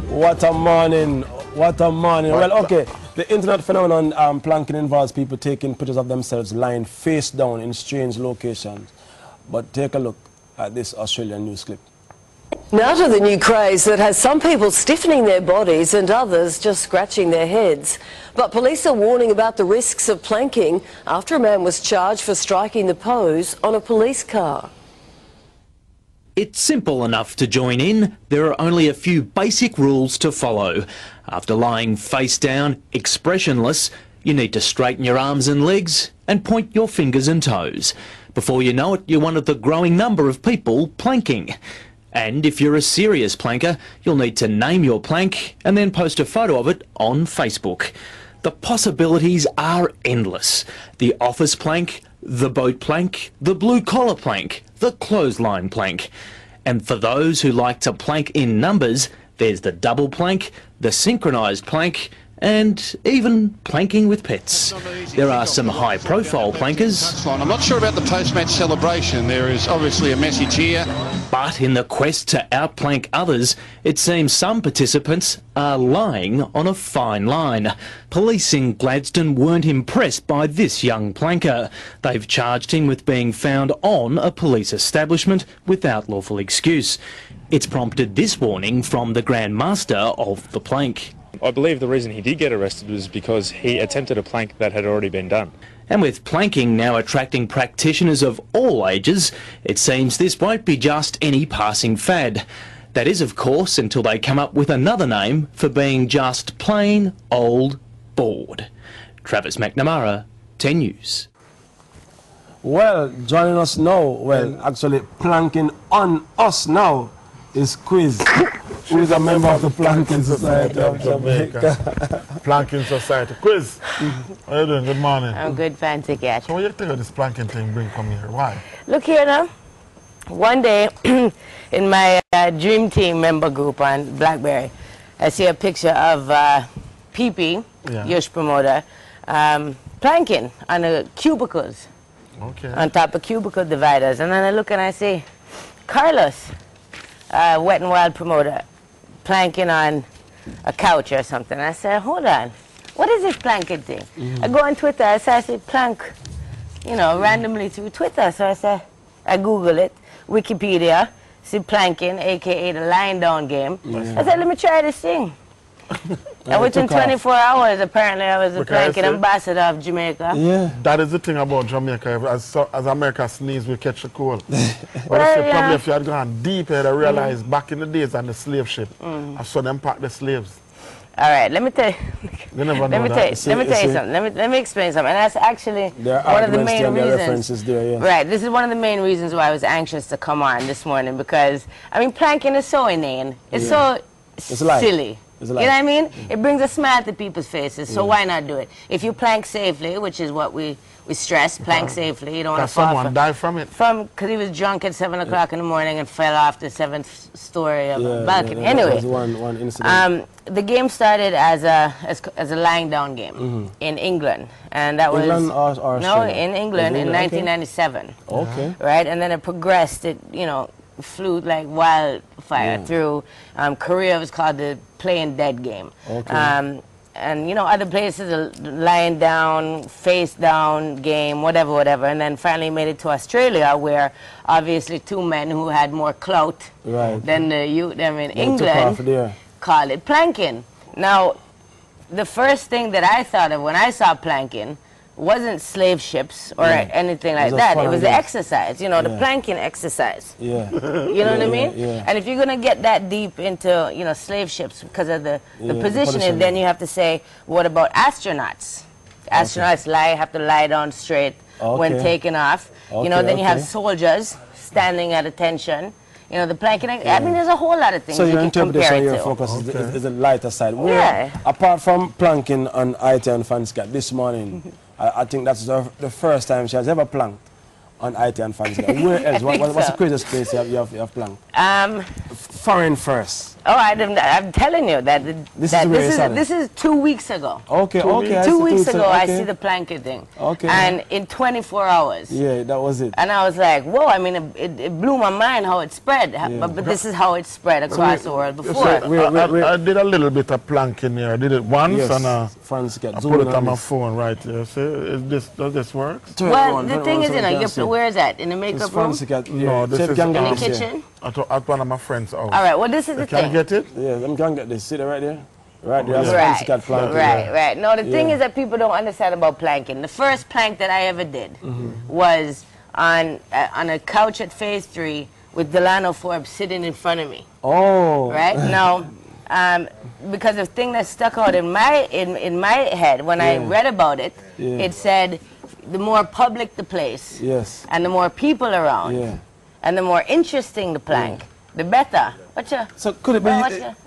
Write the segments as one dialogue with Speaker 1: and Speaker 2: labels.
Speaker 1: What a morning. What a morning. Well, okay. The internet phenomenon planking involves people taking pictures of themselves lying face down in strange locations. But take a look at this Australian news clip.
Speaker 2: Now to the new craze that has some people stiffening their bodies and others just scratching their heads. But police are warning about the risks of planking after a man was charged for striking the pose on a police car.
Speaker 3: It's simple enough to join in. There are only a few basic rules to follow. After lying face down, expressionless, you need to straighten your arms and legs and point your fingers and toes. Before you know it, you're one of the growing number of people planking. And if you're a serious planker, you'll need to name your plank and then post a photo of it on Facebook. The possibilities are endless. The office plank, the boat plank, the blue collar plank, the clothesline plank. And for those who like to plank in numbers, there's the double plank, the synchronised plank, and even planking with pets. There are some high-profile plankers.
Speaker 4: I'm not sure about the post-match celebration. There is obviously a message here.
Speaker 3: But in the quest to outplank others, it seems some participants are lying on a fine line. Police in Gladstone weren't impressed by this young planker. They've charged him with being found on a police establishment without lawful excuse. It's prompted this warning from the Grand Master of the plank.
Speaker 5: I believe the reason he did get arrested was because he attempted a plank that had already been done.
Speaker 3: And with planking now attracting practitioners of all ages, it seems this won't be just any passing fad. That is, of course, until they come up with another name for being just plain old bored. Travis McNamara, 10 News.
Speaker 1: Well, joining us now, actually planking on us now, is Quiz, who is a member of the Planking Society of Jamaica.
Speaker 6: Planking Society. Quiz, how are you doing? Good morning.
Speaker 7: I'm good, fancy cat.
Speaker 6: So what do you think of this planking thing bring from here? Why?
Speaker 7: Look here now. One day, in my Dream Team member group on BlackBerry, I see a picture of PP, Yush promoter, planking on the cubicles.
Speaker 6: Okay.
Speaker 7: On top of cubicle dividers. And then I look and I see Carlos, Wet and Wild promoter, planking on a couch or something. I said, hold on, what is this planking thing? I go on Twitter, I say plank, you know, randomly through Twitter. So I said, I Google it, Wikipedia, see planking, aka the lying down game. I said, let me try this thing. And within 24 hours, apparently, I was a planking ambassador of Jamaica.
Speaker 6: Yeah. That is the thing about Jamaica. As America sneeze, we catch the cold. Probably if you had gone deep, you'd have realized back in the days on the slave ship, I saw them pack the slaves.
Speaker 7: All right, let me tell you. Let me tell you something. Let me explain something. And that's actually one of the main reasons. Right, this is one of the main reasons why I was anxious to come on this morning, because I mean, planking is so inane. It's so silly. You know what I mean? It brings a smile to people's faces, so why not do it? If you plank safely, which is what we stress, plank safely. You don't want to fall.
Speaker 6: Someone died from it?
Speaker 7: Because he was drunk at 7 o'clock in the morning and fell off the 7th story of a balcony. Anyway,
Speaker 1: one incident.
Speaker 7: the game started as a lying down game in England, and that was in England in 1997.
Speaker 1: Okay.
Speaker 7: Right, and then it progressed. It flew like wildfire through. Korea was called the playing dead game.
Speaker 1: Okay.
Speaker 7: And other places, a lying down, face down game, whatever. And then finally made it to Australia, where obviously two men who had more clout than the youth in England called it planking. Now, the first thing that I thought of when I saw planking wasn't slave ships or anything like that. It was the exercise, the planking exercise.
Speaker 1: Yeah.
Speaker 7: You know what I mean?
Speaker 1: Yeah.
Speaker 7: And if you're going to get that deep into, slave ships because of the positioning, then you have to say, what about astronauts? Astronauts have to lie down straight when taking off. Then you have soldiers standing at attention. The planking, I mean, there's a whole lot of things
Speaker 1: so
Speaker 7: you
Speaker 1: your
Speaker 7: can compare it to.
Speaker 1: Your focus is the lighter side. Apart from planking on IT and Fanscat this morning, I think that's the first time she has ever planked on IT and Fanscat. Where else? What's the craziest place you have planked? foreign first.
Speaker 7: Oh, I'm telling you that this is 2 weeks ago.
Speaker 1: Okay, okay.
Speaker 7: 2 weeks ago, I see the planking thing.
Speaker 1: Okay.
Speaker 7: And in 24 hours.
Speaker 1: Yeah, that was it.
Speaker 7: And I was like, whoa, I mean, it blew my mind how it spread. Yeah. But this is how it spread across the world before.
Speaker 6: I did a little bit of planking here. I did it once and I put it on my phone right there. So does this work?
Speaker 7: Well, the thing is, where is that? In the makeup room?
Speaker 6: No, this is
Speaker 7: in the kitchen?
Speaker 6: At one of my friends' house.
Speaker 7: All right, well, this is the thing.
Speaker 6: Can you get it?
Speaker 1: Yeah, them can get this. See that right there? Right there.
Speaker 7: Right. No, the thing is that people don't understand about planking. The first plank that I ever did was on a couch at Phase 3 with Delano Forbes sitting in front of me.
Speaker 1: Oh.
Speaker 7: Right? Now, because the thing that stuck out in my head when I read about it, it said the more public the place and the more people around and the more interesting the plank, the better.
Speaker 1: So could it be,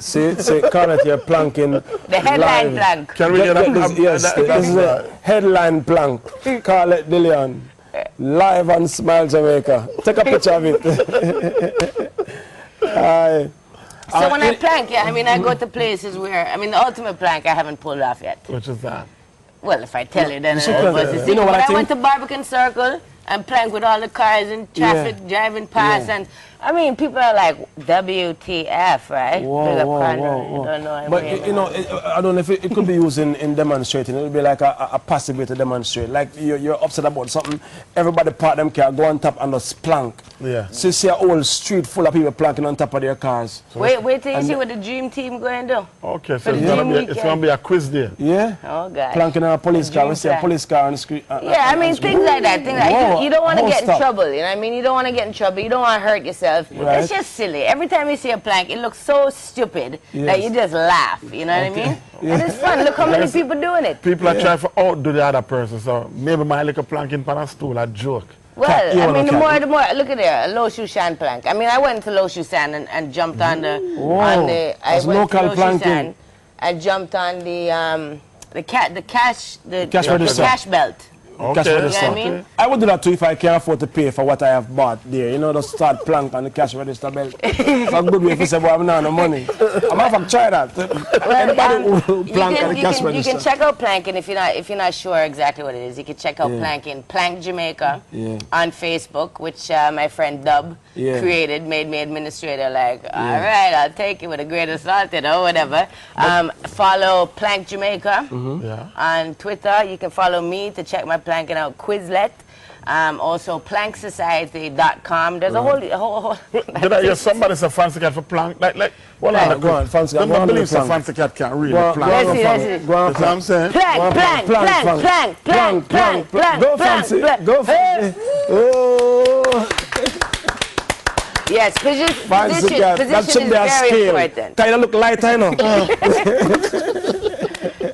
Speaker 1: say call it your planking.
Speaker 7: The headline plank.
Speaker 6: Can we get
Speaker 1: this? Yes, this is a headline plank. Call it Dillian. Live on Smile Jamaica. Take a picture of it.
Speaker 7: So when I plank, I mean, I go to places where, I mean, the ultimate plank I haven't pulled off yet.
Speaker 6: Which is that?
Speaker 7: Well, if I tell you, then you know what I went to Barbican Circle and planked with all the cars in traffic driving past, and I mean, people are like, WTF, right?
Speaker 1: Whoa.
Speaker 7: Don't know,
Speaker 1: but you know, I don't know if it could be used in demonstrating. It would be like a passive way to demonstrate. Like you're upset about something, everybody park them car, go on top and just plank.
Speaker 6: Yeah.
Speaker 1: So you see a whole street full of people planking on top of their cars.
Speaker 7: So wait till you see what the dream team going to do.
Speaker 6: Okay, so it's gonna be a quiz day.
Speaker 1: Yeah.
Speaker 7: Oh gosh.
Speaker 1: Planking on a police car. We see a police car on the street.
Speaker 7: Yeah, I mean things like that. You don't want to get in trouble. You know what I mean? You don't want to get in trouble. You don't want to hurt yourself.
Speaker 1: Right.
Speaker 7: It's just silly. Every time you see a plank, it looks so stupid that you just laugh. You know what I mean? And it's fun. Look how many people doing it.
Speaker 6: People are trying to outdo the other person. So maybe my little planking pan a stool, a joke.
Speaker 7: Well, I mean, the more, look at there, a Low Shoe Shan plank. I mean, I went to Low Shoe Shan and jumped on the, I went to Low Shoe Shan and jumped on the cash belt.
Speaker 1: Okay.
Speaker 7: You know what I mean?
Speaker 1: I would do that too if I can afford to pay for what I have bought there. You know, just start plank on the cash register belt. It's a good way if you say, boy, I'm not no money. I might have to try that. Anybody who plank on the cash register.
Speaker 7: You can check out planking if you're not sure exactly what it is. You can check out planking, Plank Jamaica on Facebook, which my friend Dub created, made me administrator. Like, all right, I'll take it with a grain of salt or whatever. Follow Plank Jamaica on Twitter. You can follow me to check my planking out Quizlet. Also planksociety.com. There's a whole
Speaker 6: Did I hear somebody say fancy cat for plank? Go on, fancy cat. I believe so fancy cat can't really plank.
Speaker 7: Let's see.
Speaker 6: Go on, I'm saying.
Speaker 7: Plank.
Speaker 1: Go fancy. Go fancy. Oh.
Speaker 7: Yes, position is very important.
Speaker 1: Kind of look light, I know.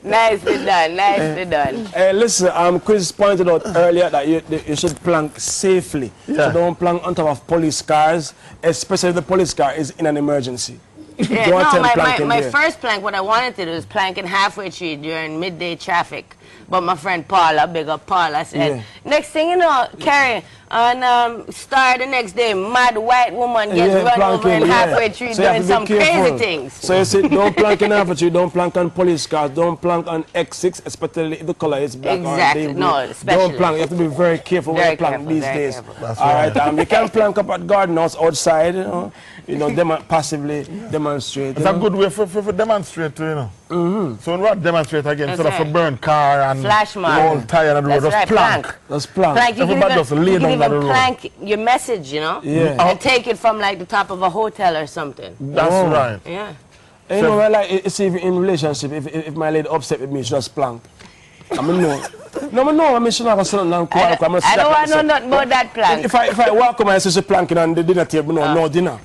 Speaker 7: Nicely done.
Speaker 1: Hey, listen, Chris pointed out earlier that you should plank safely. So don't plank on top of police cars, especially if the police car is in an emergency.
Speaker 7: Yeah, no, my first plank, what I wanted to do is planking halfway through during midday traffic. But my friend Paula, big up Paula, said, next thing you know, Carrie, on Star the next day, mad white woman gets run over and halfway through doing some crazy things.
Speaker 1: So you see, don't plank in halfway through, don't plank on police cars, don't plank on X6, especially if the color is black or blue.
Speaker 7: No, especially.
Speaker 1: Don't plank, you have to be very careful when you plank these days. Alright, you can plank up at garden house outside, you know, passively demonstrate.
Speaker 6: It's a good way for demonstrate, you know. So when we demonstrate again, instead of a burn car and
Speaker 7: flash mob,
Speaker 6: tire and the road, just plank.
Speaker 1: Just plank.
Speaker 6: Everybody just lay down the road.
Speaker 7: Plank your message, you know, and take it from like the top of a hotel or something.
Speaker 6: That's right.
Speaker 7: Yeah.
Speaker 1: You know, like, see, in relationship, if my lady upset with me, she just plank. I mean, no, I mean, she not going to sit down and
Speaker 7: I don't want to know nothing about that plank.
Speaker 1: If I walk home and see she planking on the dinner table, no dinner.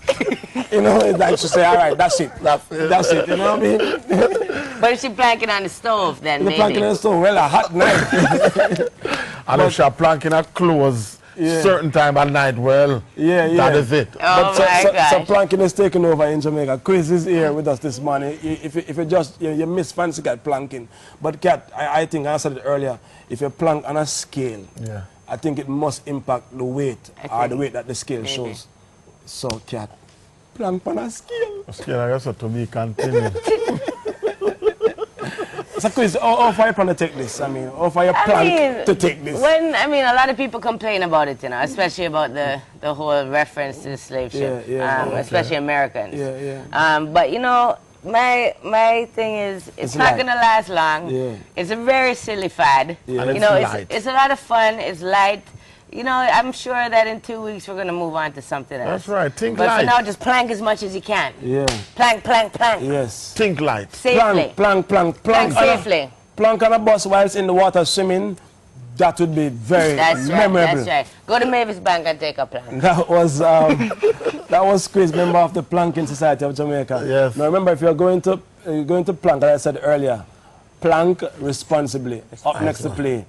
Speaker 1: You know, like she say, all right, that's it. That's it, you know what I mean?
Speaker 7: But if she planking on the stove, then maybe.
Speaker 1: Planking on the stove, well, a hot night.
Speaker 6: And if she planking her clothes certain time at night, well, that is it.
Speaker 7: Oh my
Speaker 1: so planking is taking over in Jamaica. Chris is here with us this morning. If you just, you miss fancy cat planking. But Cat, I think I said it earlier, if you plank on a scale, I think it must impact the weight, or the weight that the scale shows. So Cat, Plank on a scale.
Speaker 6: Scale, I guess, to be continued.
Speaker 1: So, Chris, how far you plan to take this? I mean, how far you plan to take this?
Speaker 7: A lot of people complain about it, you know, especially about the whole reference to the slave ship, especially Americans. But, you know, my thing is, it's not going to last long. It's a very silly fad.
Speaker 6: And
Speaker 7: you know,
Speaker 6: light.
Speaker 7: it's a lot of fun. It's light. You know, I'm sure that in 2 weeks we're going to move on to something else.
Speaker 6: That's right. Think
Speaker 7: but
Speaker 6: light.
Speaker 7: for now, just plank as much as you can.
Speaker 1: Yeah.
Speaker 7: Plank, plank, plank.
Speaker 1: Yes.
Speaker 6: Think light.
Speaker 7: Safely.
Speaker 1: Plank
Speaker 7: Plank safely.
Speaker 1: Plank on a bus whilst in the water swimming, that would be very memorable.
Speaker 7: That's right. Go to Mavis Bank and take a plank.
Speaker 1: That was Chris, member of the Planking Society of Jamaica.
Speaker 6: Yes.
Speaker 1: Now remember, if you're going to plank, as I said earlier, plank responsibly. Up next to play.